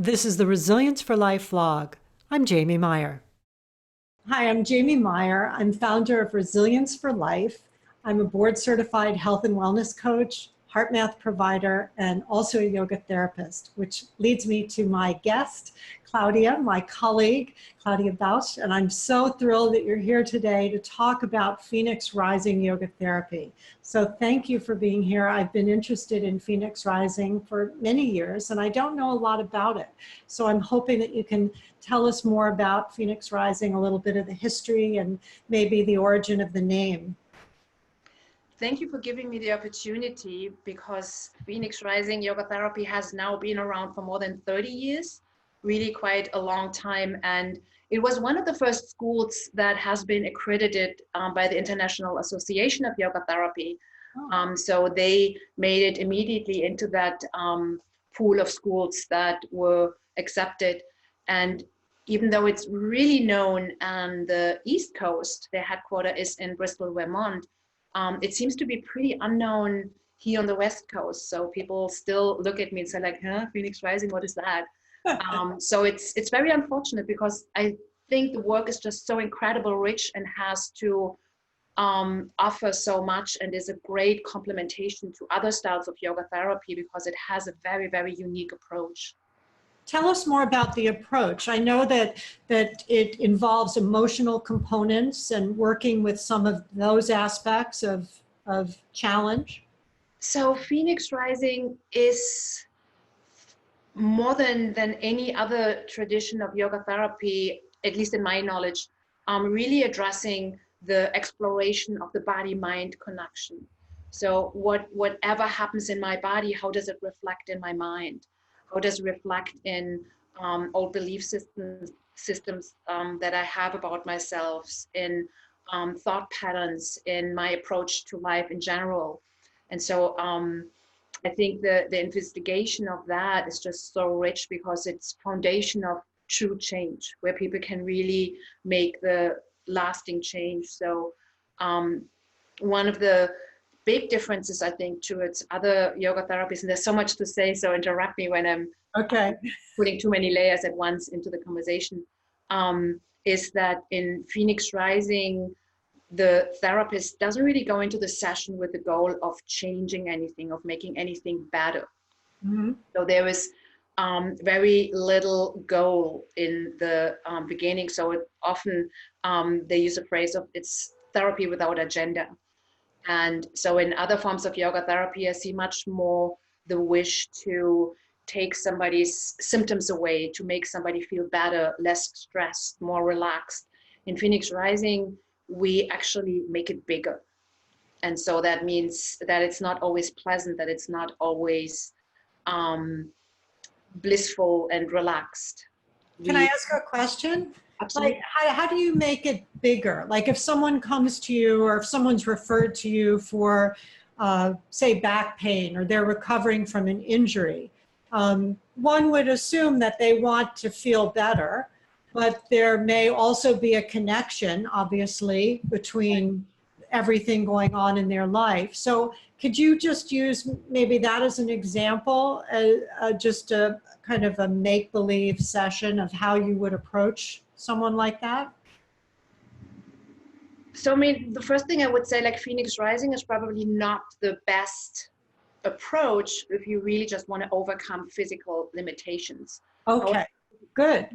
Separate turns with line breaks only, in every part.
This is the Resilience for Life vlog. I'm Jamie Meyer. Hi, I'm Jamie Meyer. I'm founder of Resilience for Life. I'm a board certified health and wellness coach, heart math provider, and also a yoga therapist, which leads me to my guest, Claudia, my colleague, Claudia Bartsch. And I'm so thrilled that you're here today to talk about Phoenix Rising Yoga Therapy. So thank you for being here. I've been interested in Phoenix Rising for many years, and I don't know a lot about it. So I'm hoping that you can tell us more about Phoenix Rising, a little bit of the history, and maybe the origin of the name.
Thank you for giving me the opportunity, because Phoenix Rising Yoga Therapy has now been around for more than 30 years, really quite a long time. And it was one of the first schools that has been accredited by the International Association of Yoga Therapy. So they made it immediately into that pool of schools that were accepted. And even though it's really known on the East Coast, their headquarters is in Bristol, Vermont, it seems to be pretty unknown here on the West Coast. So people still look at me and say like, huh, Phoenix Rising, what is that? So it's very unfortunate, because I think the work is just so incredible rich and has to offer so much, and is a great complementation to other styles of yoga therapy, because it has a very, very unique approach.
Tell us more about the approach. I know that it involves emotional components and working with some of those aspects of challenge.
So Phoenix Rising is more than any other tradition of yoga therapy, at least in my knowledge, really addressing the exploration of the body-mind connection. So whatever happens in my body, how does it reflect in my mind? How does it reflect in old belief systems that I have about myself, in thought patterns, in my approach to life in general? And so I think the investigation of that is just so rich, because it's foundation of true change, where people can really make the lasting change. So one of the big differences, I think, to its other yoga therapies, and there's so much to say, so interrupt me when I'm putting too many layers at once into the conversation, is that in Phoenix Rising, the therapist doesn't really go into the session with the goal of changing anything, of making anything better. Mm-hmm. So there is very little goal in the beginning. So it often they use a phrase of it's therapy without agenda. And so in other forms of yoga therapy, I see much more the wish to take somebody's symptoms away, to make somebody feel better, less stressed, more relaxed. In Phoenix Rising, we actually make it bigger. And so that means that it's not always pleasant, that it's not always blissful and relaxed.
Can I ask a question?
Absolutely.
Like, how do you make it bigger? Like if someone comes to you, or if someone's referred to you for, say, back pain, or they're recovering from an injury, one would assume that they want to feel better, but there may also be a connection, obviously, between everything going on in their life. So could you just use maybe that as an example, just a kind of a make-believe session of how you would approach someone like that?
So, I mean, the first thing I would say, like, Phoenix Rising is probably not the best approach if you really just want to overcome physical limitations.
Okay, good.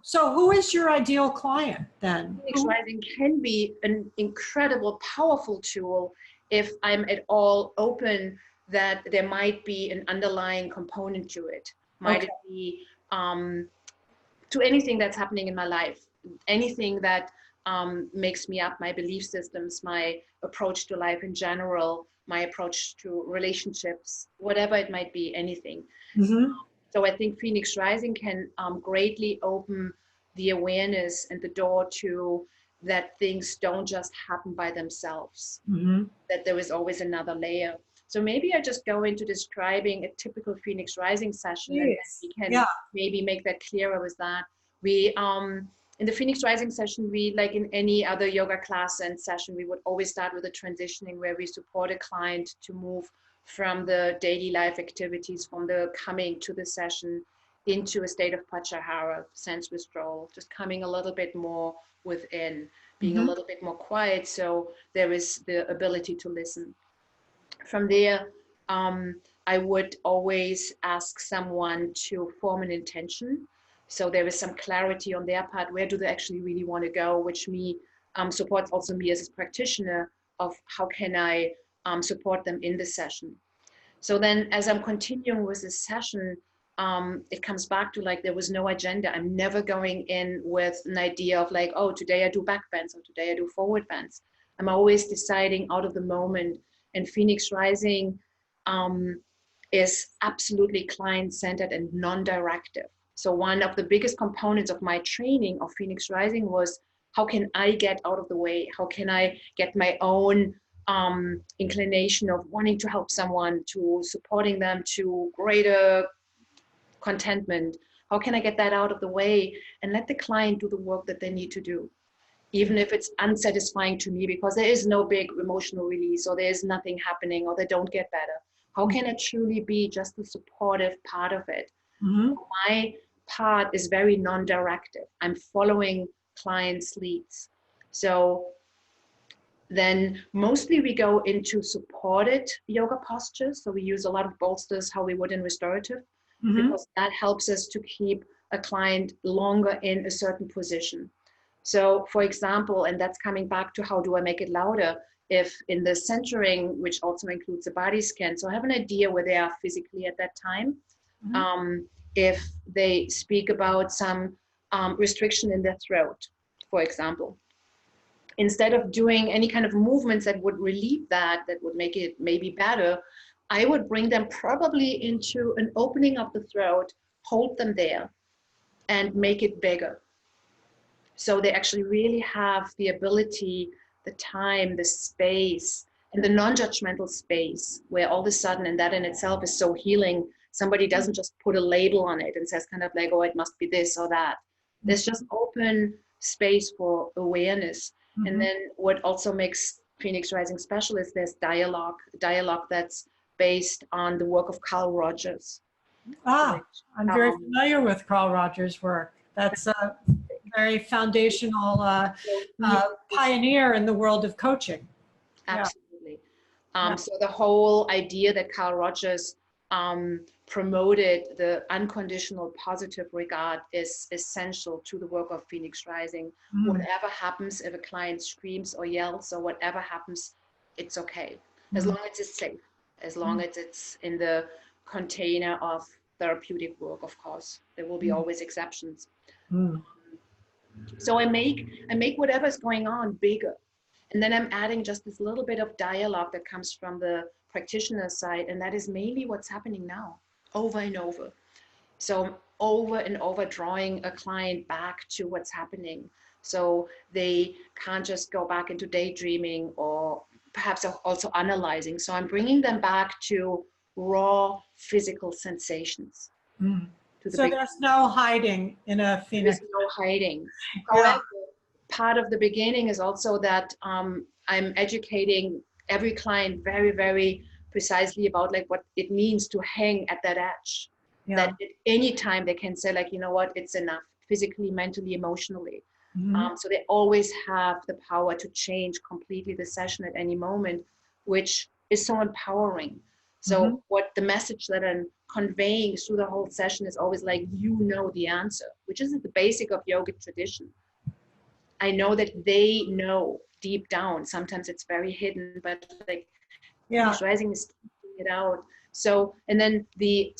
So who is your ideal client then?
Phoenix Rising can be an incredible, powerful tool if I'm at all open that there might be an underlying component to it. Might it be to anything that's happening in my life, anything that makes me up, my belief systems, my approach to life in general, my approach to relationships, whatever it might be, anything. Mm-hmm. So I think Phoenix Rising can greatly open the awareness and the door to that things don't just happen by themselves, mm-hmm. that there is always another layer. So maybe I just go into describing a typical Phoenix Rising session, yes. And we can maybe make that clearer with that. We in the Phoenix Rising session, we, like in any other yoga class and session, we would always start with a transitioning where we support a client to move from the daily life activities, from the coming to the session, into a state of pratyahara, sense withdrawal, just coming a little bit more within, being a little bit more quiet, so there is the ability to listen. From there, I would always ask someone to form an intention, so there is some clarity on their part. Where do they actually really want to go? Which supports also me as a practitioner of how can I support them in the session. So then, as I'm continuing with this session, it comes back to like there was no agenda. I'm never going in with an idea of like, oh, today I do back bends or today I do forward bends. I'm always deciding out of the moment. And Phoenix Rising is absolutely client-centered and non-directive. So one of the biggest components of my training of Phoenix Rising was, how can I get out of the way? How can I get my own inclination of wanting to help someone, to supporting them to greater contentment? How can I get that out of the way and let the client do the work that they need to do? Even if it's unsatisfying to me, because there is no big emotional release, or there's nothing happening, or they don't get better. How can I truly be just the supportive part of it? My part is very non-directive. I'm following clients' leads. So then mostly we go into supported yoga postures. So we use a lot of bolsters, how we would in restorative, because that helps us to keep a client longer in a certain position. So for example, and that's coming back to how do I make it louder, if in the centering, which also includes the body scan, so I have an idea where they are physically at that time. If they speak about some restriction in their throat, for example, instead of doing any kind of movements that would relieve that would make it maybe better, I would bring them probably into an opening of the throat, hold them there, and make it bigger. So they actually really have the ability, the time, the space, and the non-judgmental space, where all of a sudden, and that in itself is so healing, somebody doesn't just put a label on it and says kind of like, oh, it must be this or that. There's just open space for awareness. And then what also makes Phoenix Rising special is there's dialogue that's based on the work of Carl Rogers.
I'm very familiar with Carl Rogers' work. That's a very foundational pioneer in the world of coaching.
Absolutely. So the whole idea that Carl Rogers promoted, the unconditional positive regard, is essential to the work of Phoenix Rising. Whatever happens, if a client screams or yells or whatever happens, it's okay. As long as it's safe, as long as it's in the container of therapeutic work, of course. There will be always exceptions. So I make whatever's going on bigger. And then I'm adding just this little bit of dialogue that comes from the practitioner side. And that is mainly what's happening now, over and over. So over and over drawing a client back to what's happening. So they can't just go back into daydreaming or perhaps also analyzing. So I'm bringing them back to raw physical sensations.
So there's no hiding in a Phoenix.
There's no hiding. However, part of the beginning is also that I'm educating every client very, very precisely about like what it means to hang at that edge. That at any time they can say like, you know what, it's enough, physically, mentally, emotionally. So they always have the power to change completely the session at any moment, which is so empowering. So what the message that I'm conveying through the whole session is always like, you know the answer, which is the basic of yogic tradition. I know that they know deep down. Sometimes it's very hidden, but like Rising is keeping it out. So, and then the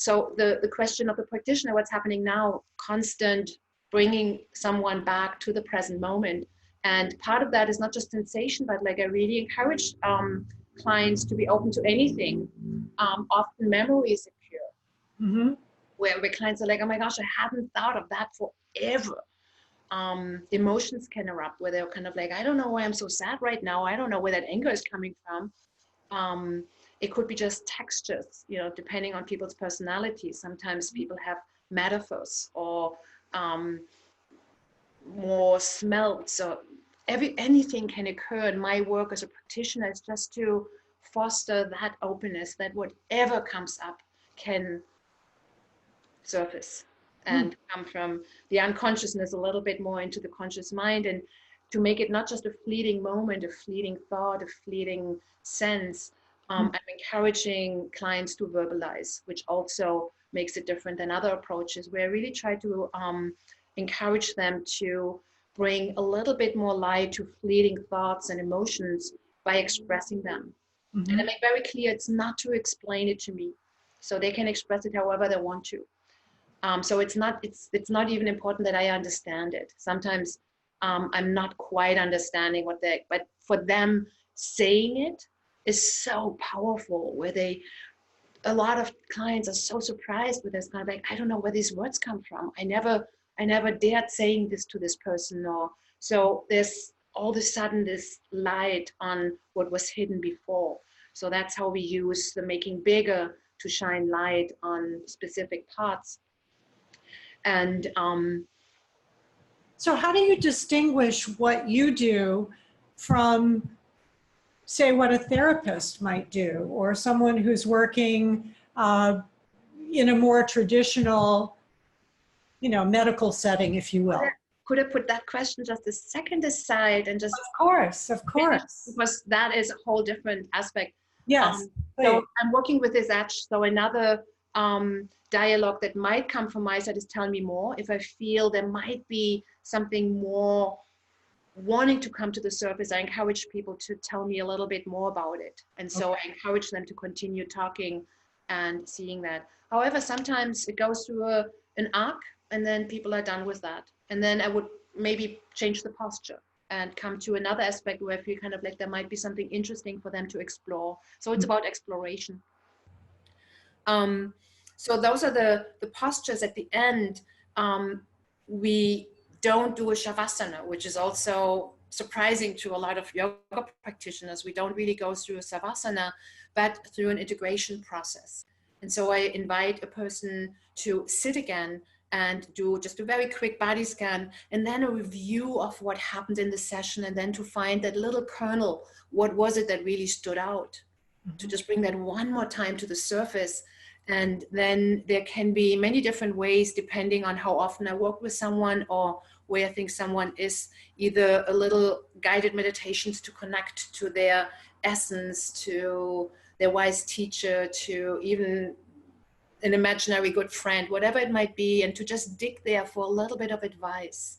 question of the practitioner, what's happening now, constant bringing someone back to the present moment. And part of that is not just sensation, but like I really encourage clients to be open to anything. Often memories appear where clients are like, oh my gosh, I hadn't thought of that forever. Emotions can erupt where they're kind of like, I don't know why I'm so sad right now. I don't know where that anger is coming from. It could be just textures, you know, depending on people's personalities. Sometimes people have metaphors or more smells. So anything can occur. And my work as a practitioner is just to foster that openness, that whatever comes up can surface. and come from the unconsciousness a little bit more into the conscious mind, and to make it not just a fleeting moment, a fleeting thought, a fleeting sense. I'm encouraging clients to verbalize, which also makes it different than other approaches, where I really try to encourage them to bring a little bit more light to fleeting thoughts and emotions by expressing them. And I make very clear it's not to explain it to me, so they can express it however they want to. So it's not even important that I understand it. Sometimes I'm not quite understanding what they, but for them, saying it is so powerful, where a lot of clients are so surprised with this, kind of like, I don't know where these words come from. I never dared saying this to this person. Or so there's all of a sudden this light on what was hidden before. So that's how we use the making bigger to shine light on specific parts. And
so how do you distinguish what you do from, say, what a therapist might do, or someone who's working in a more traditional, medical setting, if you will?
could I put that question just a second aside and just
Of course.
because that is a whole different aspect.
Yes.
So I'm working with this edge. So another dialogue that might come from my side is tell me more. If I feel there might be something more wanting to come to the surface, I encourage people to tell me a little bit more about it. And so I encourage them to continue talking and seeing that. However, sometimes it goes through an arc, and then people are done with that. And then I would maybe change the posture and come to another aspect where I feel kind of like there might be something interesting for them to explore. So it's about exploration. So those are the postures at the end. We don't do a shavasana, which is also surprising to a lot of yoga practitioners. We don't really go through a savasana, but through an integration process. And so I invite a person to sit again and do just a very quick body scan, and then a review of what happened in the session, and then to find that little kernel, what was it that really stood out, to just bring that one more time to the surface. And then there can be many different ways, depending on how often I work with someone, or where I think someone is, either a little guided meditations to connect to their essence, to their wise teacher, to even an imaginary good friend, whatever it might be, and to just dig there for a little bit of advice.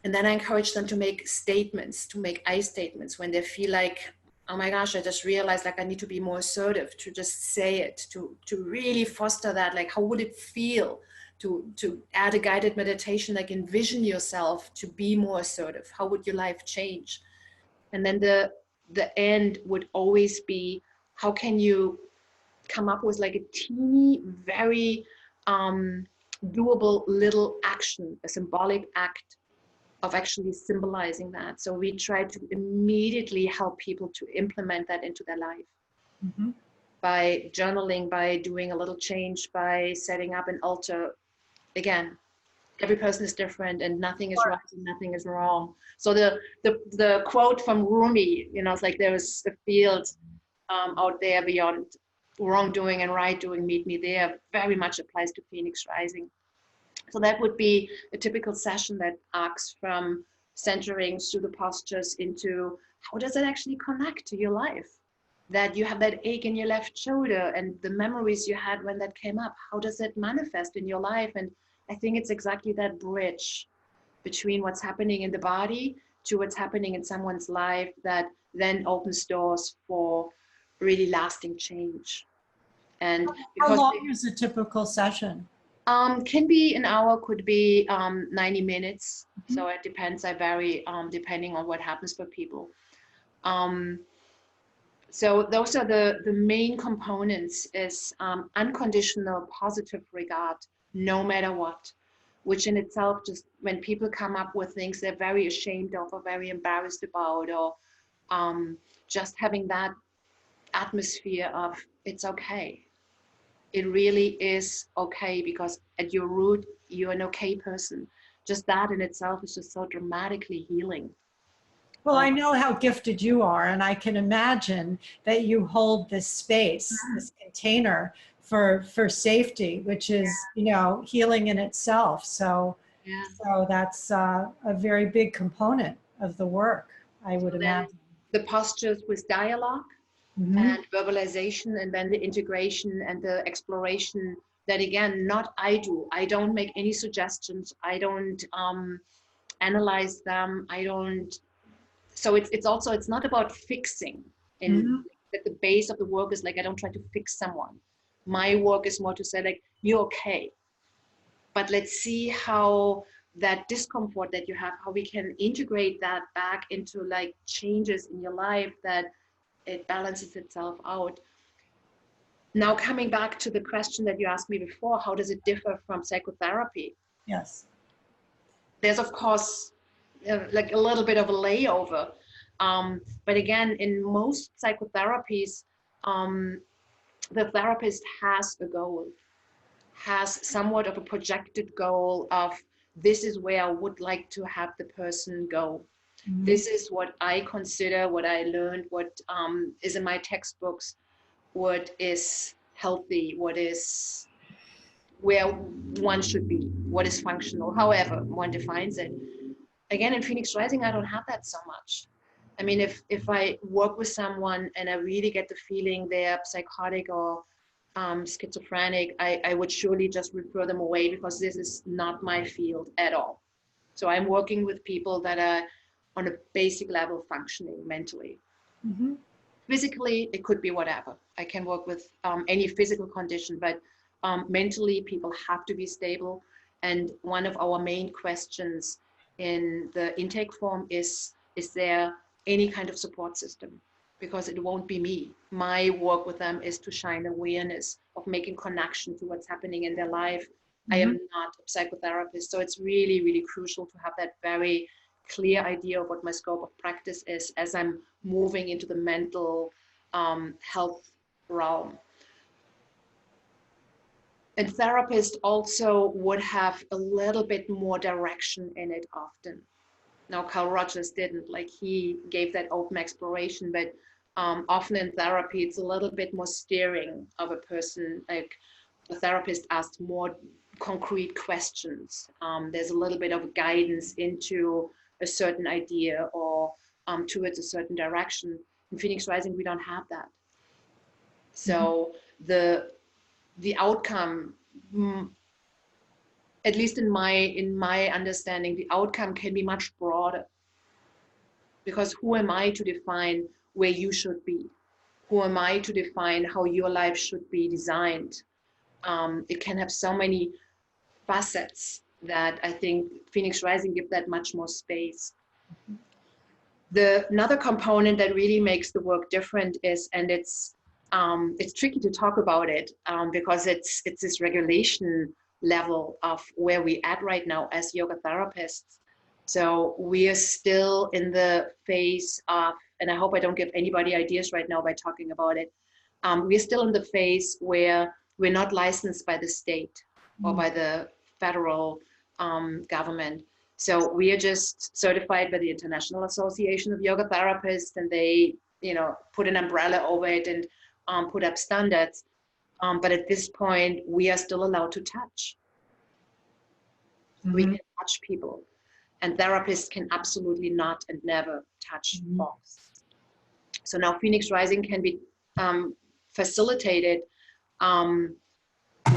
And then I encourage them to make statements, to make I statements when they feel like, oh my gosh, I just realized like I need to be more assertive, to just say it, to really foster that, like how would it feel to add a guided meditation, like envision yourself to be more assertive, how would your life change? And then the end would always be, how can you come up with like a teeny, very doable little action, a symbolic act of actually symbolizing that. So we try to immediately help people to implement that into their life by journaling, by doing a little change, by setting up an altar. Again, every person is different, and nothing is right and nothing is wrong. So the quote from Rumi, it's like there is a field out there beyond wrongdoing and right doing, meet me there, very much applies to Phoenix Rising. So that would be a typical session that arcs from centering through the postures into how does it actually connect to your life? That you have that ache in your left shoulder and the memories you had when that came up, how does it manifest in your life? And I think it's exactly that bridge between what's happening in the body to what's happening in someone's life that then opens doors for really lasting change. And
how long is a typical session?
Can be an hour, could be 90 minutes. So it depends. I vary depending on what happens for people. So those are the main components, is unconditional positive regard, no matter what, which in itself, just when people come up with things they're very ashamed of or very embarrassed about, or just having that atmosphere of it's okay. It really is okay, because at your root, you're an okay person. Just that in itself is just so dramatically healing.
Well, I know how gifted you are, and I can imagine that you hold this space, this container for safety, which is, healing in itself. So,
Yeah.
so that's a very big component of the work, I would
So then
imagine.
the postures with dialogue
Hmm.
and verbalization, and then the integration and the exploration that, again, not I do. I don't make any suggestions. I don't analyze them. I don't. So it's also, it's not about fixing. And
Hmm.
that the base of the work is like, I don't try to fix someone. My work is more to say like, you're okay, but let's see how that discomfort that you have, how we can integrate that back into like changes in your life, that it balances itself out. Now, coming back to the question that you asked me before, how does it differ from psychotherapy?
Yes.
There's, of course, like a little bit of a layover. But again, in most psychotherapies, um, the therapist has a goal, has somewhat of a projected goal of, this is where I would like to have the person go.
Hmm.
This is what I consider, what I learned, what is in my textbooks, what is healthy, what is where one should be, what is functional, however one defines it. Again, in Phoenix Rising, I don't have that so much. I mean, if I work with someone and I really get the feeling they're psychotic or schizophrenic, I would surely just refer them away, because this is not my field at all. So I'm working with people that are on a basic level functioning mentally.
Hmm.
Physically, it could be whatever. I can work with any physical condition, but mentally, people have to be stable. And one of our main questions in the intake form is there any kind of support system? Because it won't be me. My work with them is to shine awareness of making connection to what's happening in their life. I
Hmm.
am not a psychotherapist, so it's really, really crucial to have that very clear idea of what my scope of practice is as I'm moving into the mental health realm. A therapist also would have a little bit more direction in it often. Now, Carl Rogers didn't, like, he gave that open exploration, but often in therapy, it's a little bit more steering of a person. Like, the therapist asks more concrete questions. There's a little bit of guidance into a certain idea or towards a certain direction. In Phoenix Rising, we don't have that. So the outcome, at least in my understanding, the outcome can be much broader, because who am I to define where you should be? Who am I to define how your life should be designed? It can have so many facets that I think Phoenix Rising gives that much more space. Another component that really makes the work different is, and it's tricky to talk about it because it's this regulation level of where we at right now as yoga therapists. So we are still in the phase of, and I hope I don't give anybody ideas right now by talking about it. We're still in the phase where we're not licensed by the state or by the federal government. So we are just certified by the International Association of Yoga Therapists, and they, put an umbrella over it and put up standards. But at this point, we are still allowed to touch. We
Hmm.
can touch people, and therapists can absolutely not and never touch
Hmm.
folks. So now Phoenix Rising can be facilitated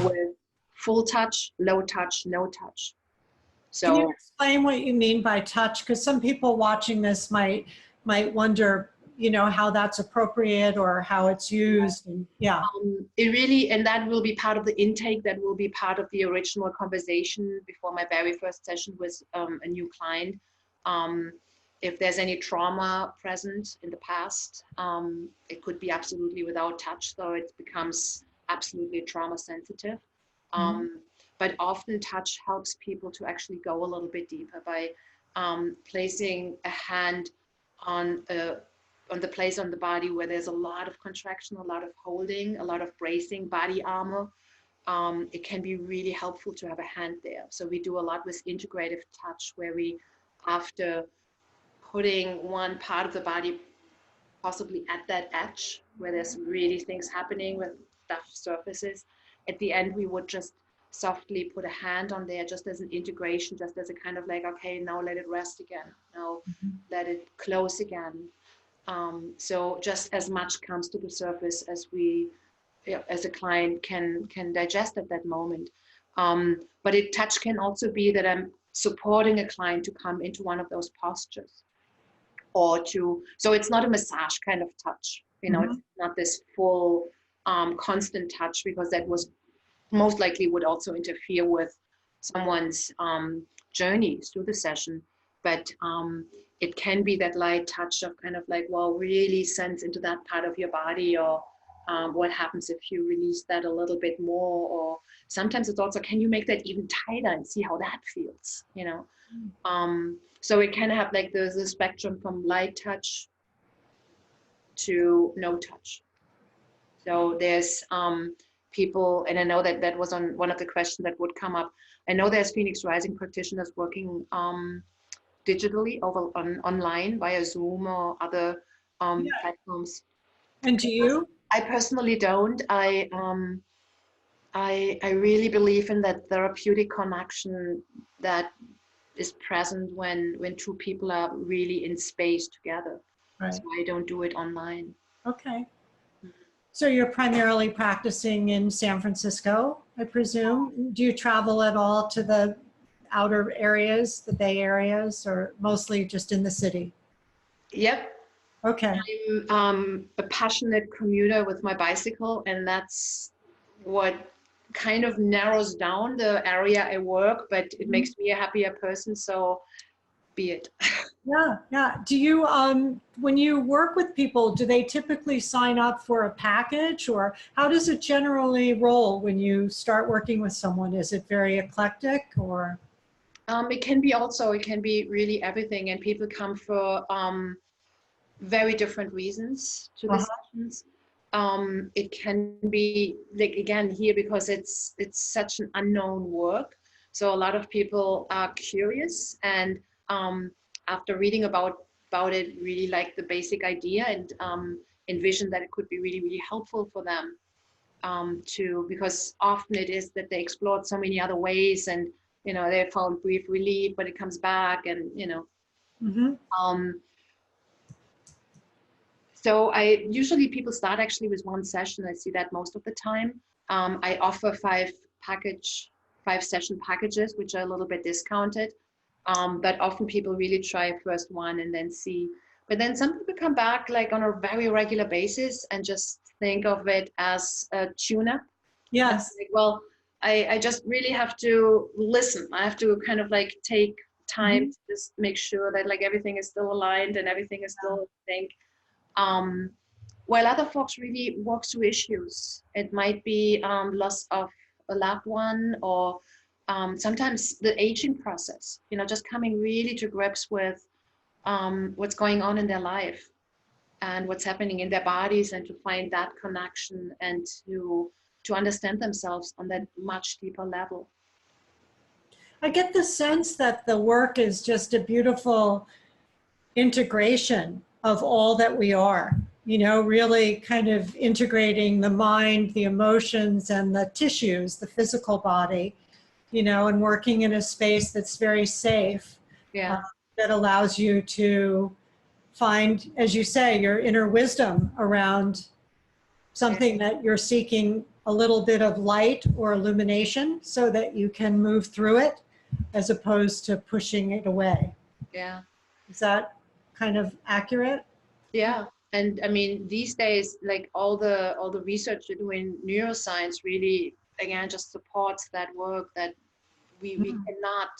with full touch, low touch, no touch.
Can you
So
explain what you mean by touch? Because some people watching this might wonder, how that's appropriate or how it's used. And yeah.
it really, and that will be part of the intake, that will be part of the original conversation before my very first session with a new client. If there's any trauma present in the past, it could be absolutely without touch, so it becomes absolutely trauma sensitive.
Mhm.
But often touch helps people to actually go a little bit deeper by placing a hand on the place on the body where there's a lot of contraction, a lot of holding, a lot of bracing, body armor. It can be really helpful to have a hand there. So we do a lot with integrative touch, where we, after putting one part of the body possibly at that edge where there's really things happening with tough surfaces. At the end, we would just softly put a hand on there just as an integration, just as a kind of like, okay, now let it rest again. Now let it close again. So just as much comes to the surface as we, as a client can digest at that moment. But touch can also be that I'm supporting a client to come into one of those postures, or so it's not a massage kind of touch, it's not this full constant touch, because that was most likely would also interfere with someone's journey through the session. But it can be that light touch of kind of like, well, really sense into that part of your body, or what happens if you release that a little bit more, or sometimes it's also, can you make that even tighter and see how that feels, so it can have like the spectrum from light touch to no touch. So there's people, and I know that that was on one of the questions that would come up. I know there's Phoenix Rising practitioners working digitally online via Zoom or other platforms.
And do you?
I personally don't. I really believe in that therapeutic connection that is present when two people are really in space together.
Right.
So I don't do it online.
Okay. So you're primarily practicing in San Francisco, I presume. Do you travel at all to the outer areas, the Bay areas, or mostly just in the city?
Yep.
Okay.
I'm a passionate commuter with my bicycle, and that's what kind of narrows down the area I work, but it makes me a happier person, so be it.
Yeah, yeah. Do you, when you work with people, do they typically sign up for a package, or how does it generally roll when you start working with someone? Is it very eclectic, or?
It can be really everything, and people come for very different reasons to the sessions. It can be like, again, here, because it's such an unknown work, so a lot of people are curious, and after reading about it, really like the basic idea, and envision that it could be really, really helpful for them, because often it is that they explored so many other ways, and they found brief relief, but it comes back, and so usually people start actually with one session. I see that most of the time. I offer 5 session packages, which are a little bit discounted. But often people really try first one and then see. But then some people come back like on a very regular basis and just think of it as a tune-up.
Yes.
Like, well, I just really have to listen. I have to kind of like take time to just make sure that like everything is still aligned and everything is still in sync. While other folks really walk through issues. It might be loss of a loved one, or sometimes the aging process, just coming really to grips with what's going on in their life and what's happening in their bodies, and to find that connection, and to understand themselves on that much deeper level.
I get the sense that the work is just a beautiful integration of all that we are, really kind of integrating the mind, the emotions, and the tissues, the physical body, and working in a space that's very safe, that allows you to find, as you say, your inner wisdom around something that you're seeking a little bit of light or illumination, so that you can move through it as opposed to pushing it away.
Yeah.
Is that kind of accurate?
Yeah. And I mean, these days, like all the research to do in neuroscience really, again, just supports that work, that we cannot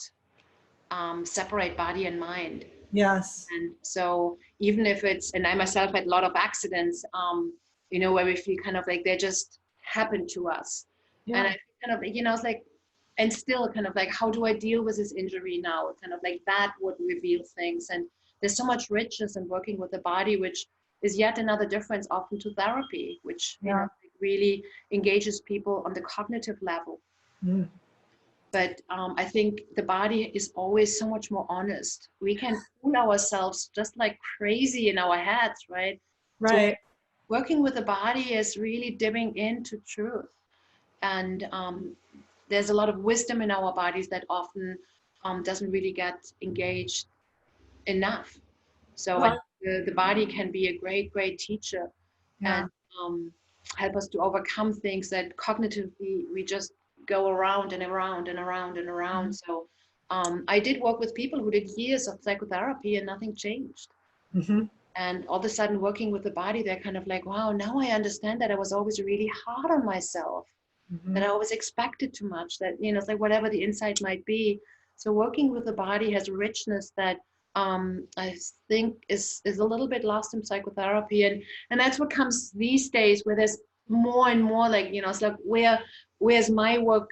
separate body and mind.
Yes.
And so even if and I myself had a lot of accidents, where we feel kind of like they just happened to us. Yeah. And I kind of, I was like, and still kind of like, how do I deal with this injury now? Kind of like that would reveal things. And there's so much richness in working with the body, which is yet another difference often to therapy, which really engages people on the cognitive level. But I think the body is always so much more honest. We can fool ourselves just like crazy in our heads, right? So
Right.
working with the body is really dipping into truth. And there's a lot of wisdom in our bodies that often doesn't really get engaged enough. So I
Well,
think the body can be a great, great teacher
yeah.
and help us to overcome things that cognitively we just go around and around and around and around.
Mhm.
So I did work with people who did years of psychotherapy and nothing changed.
Mhm.
And all of a sudden working with the body, they're kind of like, wow, now I understand that I was always really hard on myself, that
Mhm.
I always expected too much, that, you know, it's like whatever the insight might be. So working with the body has a richness that I think is a little bit lost in psychotherapy. And that's what comes these days where there's more and more like, you know, it's like where's my work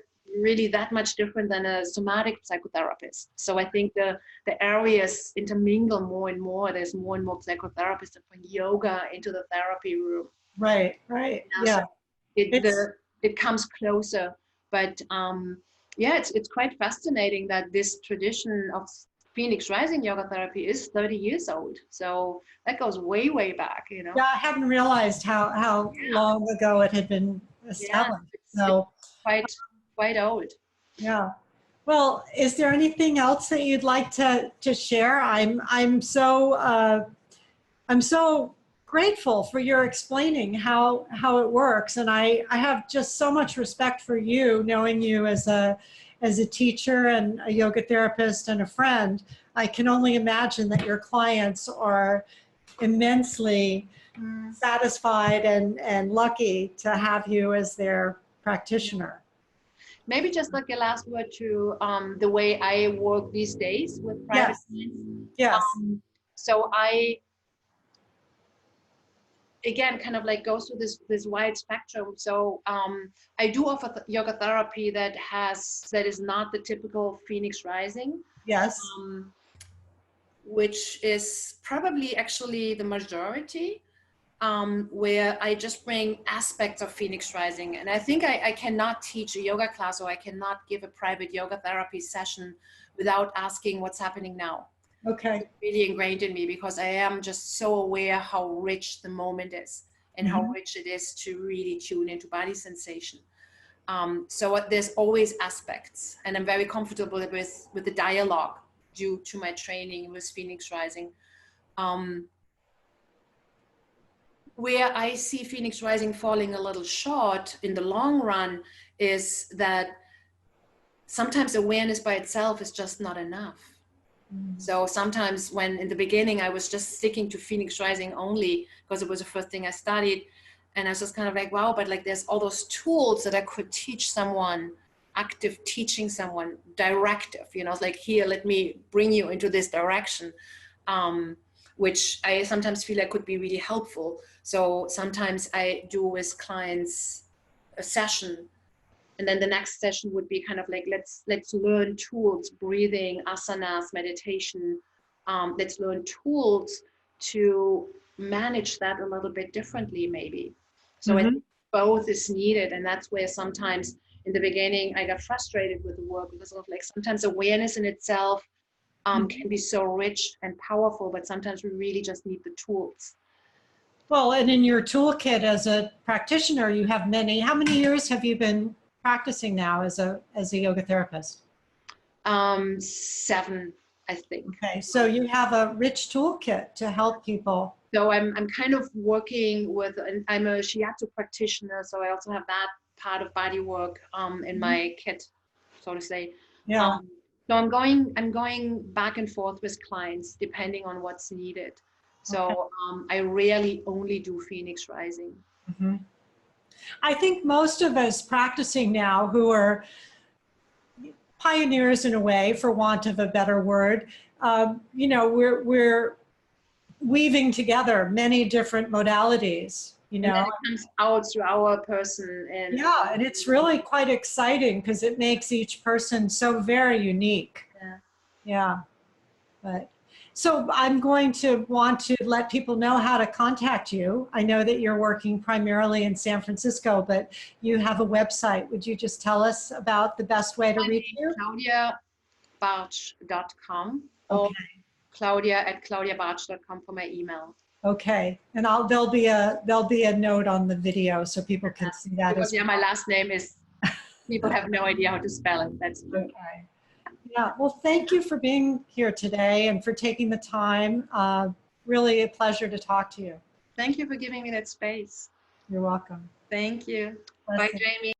really that much different than a somatic psychotherapist? So I think the areas intermingle more and more. There's more and more psychotherapists that bring yoga into the therapy room.
Right. Right.
You know, so
Yeah. It's
it comes closer. But yeah, it's quite fascinating that this tradition of Phoenix Rising yoga therapy is 30 years old. So that goes way, way back, you know.
yeah. I hadn't realized how
Yeah,
long ago it had been
yeah,
established.
it's
So
quite old.
yeah. Well, is there anything else that you'd like to share? I'm so grateful for your explaining how it works, and I have just so much respect for you, knowing you as a teacher and a yoga therapist and a friend. I can only imagine that your clients are immensely
Mm.
satisfied and lucky to have you as their practitioner.
Maybe just like a last word to the way I work these days with private
Yes,
clients.
yes.
So I again kind of like goes through this wide spectrum. So I do offer yoga therapy that is not the typical Phoenix Rising,
Yes.
um, which is probably actually the majority, where I just bring aspects of Phoenix Rising. And I think I cannot teach a yoga class or I cannot give a private yoga therapy session without asking what's happening now.
Okay.
Really ingrained in me because I am just so aware how rich the moment is and how
Mhm.
rich it is to really tune into body sensation. So there's always aspects, and I'm very comfortable with the dialogue due to my training with Phoenix Rising. Um, where I see Phoenix Rising falling a little short in the long run is that sometimes awareness by itself is just not enough. So sometimes when in the beginning I was just sticking to Phoenix Rising only because it was the first thing I studied, and I was just kind of like, wow, but like there's all those tools that I could teach someone, active teaching someone, directive, you know, it's like, here, let me bring you into this direction, which I sometimes feel like could be really helpful. So sometimes I do with clients a session, and then the next session would be kind of like, let's learn tools, breathing, asanas, meditation. Let's learn tools to manage that a little bit differently, maybe. So I
Mhm.
think both is needed, and that's where sometimes in the beginning I got frustrated with the work because of like sometimes awareness in itself can be so rich and powerful, but sometimes we really just need the tools.
Well, and in your toolkit as a practitioner, you have many. How many years have you been practicing now as a yoga therapist?
7, I think.
Okay, so you have a rich toolkit to help people.
So I'm kind of working with, I'm a shiatsu practitioner, so I also have that part of body work in
Mhm.
my kit, so to say.
Yeah.
Um, so I'm going back and forth with clients depending on what's needed.
Okay.
So I rarely only do Phoenix Rising.
Mhm. I think most of us practicing now who are pioneers in a way, for want of a better word, we're weaving together many different modalities.
And then it comes out through our person and
Yeah, and it's really quite exciting because it makes each person so very unique.
yeah.
Yeah, but So I'm going to want to let people know how to contact you. I know that you're working primarily in San Francisco, but you have a website. Would you just tell us about the best way to reach you?
ClaudiaBartsch.com or
Okay.
Claudia@ClaudiaBartsch.com for my email.
Okay. And there'll be a note on the video so people can see that
Because
as well.
my last name is, people have no idea how to spell it. That's true.
Okay. Yeah. Well, thank you for being here today and for taking the time. Really a pleasure to talk to you.
Thank you for giving me that space.
You're welcome.
Thank you. Bye,
Blessings.
Jamie.